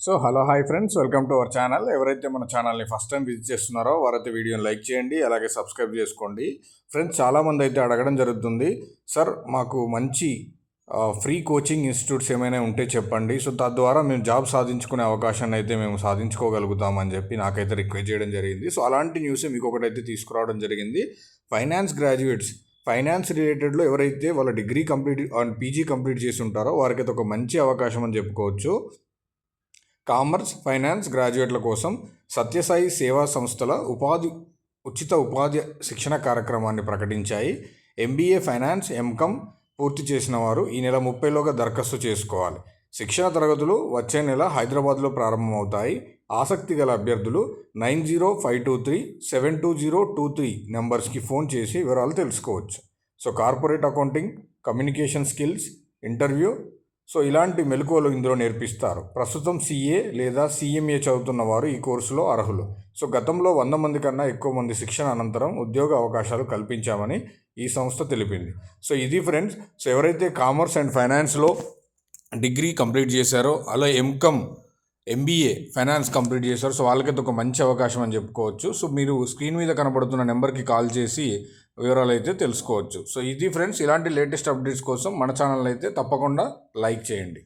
Hello hi friends, welcome to our channel. ఎవరైతే మన ఛానల్ని ఫస్ట్ టైం విజిట్ చేస్తున్నారో వారైతే వీడియోని లైక్ చేయండి, అలాగే సబ్స్క్రైబ్ చేసుకోండి. ఫ్రెండ్స్, చాలామంది అయితే అడగడం జరుగుతుంది, సార్ మాకు మంచి ఫ్రీ కోచింగ్ ఇన్స్టిట్యూట్స్ ఏమైనా ఉంటే చెప్పండి, సో తద్వారా మేము జాబ్ సాధించుకునే అవకాశాన్ని అయితే మేము సాధించుకోగలుగుతామని చెప్పి నాకైతే రిక్వెస్ట్ చేయడం జరిగింది. సో అలాంటి న్యూస్ మీకు ఒకటైతే తీసుకురావడం జరిగింది. ఫైనాన్స్ గ్రాడ్యుయేట్స్, ఫైనాన్స్ రిలేటెడ్లో ఎవరైతే వాళ్ళ degree complete and PG complete చేసి ఉంటారో వారికైతే ఒక మంచి అవకాశం అని చెప్పుకోవచ్చు. కామర్స్, ఫైనాన్స్ గ్రాడ్యుయేట్ల కోసం సత్యసాయి సేవా సంస్థల ఉచిత ఉపాధి శిక్షణ కార్యక్రమాన్ని ప్రకటించాయి. ఎంబీఏ ఫైనాన్స్, ఎంకామ్ పూర్తి చేసిన వారు ఈ నెల 30లోగా దరఖాస్తు చేసుకోవాలి. శిక్షణ తరగతులు వచ్చే నెల హైదరాబాద్లో ప్రారంభమవుతాయి. ఆసక్తి గల అభ్యర్థులు 9052372023 నెంబర్స్కి ఫోన్ చేసి వివరాలు తెలుసుకోవచ్చు. Corporate accounting, communication skills, interview, ఇలాంటి మెలకువలు ఇందులో నేర్పిస్తారు. ప్రస్తుతం CA లేదా CMA చదువుతున్న వారు ఈ కోర్సులో అర్హులు. గతంలో 100 మంది కన్నా ఎక్కువ మంది శిక్షణ అనంతరం ఉద్యోగ అవకాశాలు కల్పించామని ఈ సంస్థ తెలిపింది. ఇది ఫ్రెండ్స్, ఎవరైతే కామర్స్ అండ్ ఫైనాన్స్లో డిగ్రీ కంప్లీట్ చేశారో, అలా ఎంకామ్, MBA ఫైనాన్స్ కంప్లీట్ చేశారు, వాళ్ళకైతే ఒక మంచి అవకాశం అని చెప్పుకోవచ్చు. మీరు స్క్రీన్ మీద కనబడుతున్న నెంబర్కి కాల్ చేసి వివరాలు అయితే తెలుసుకోవచ్చు. ఇది ఫ్రెండ్స్, ఇలాంటి లేటెస్ట్ అప్డేట్స్ కోసం మన ఛానల్ అయితే తప్పకుండా లైక్ చేయండి.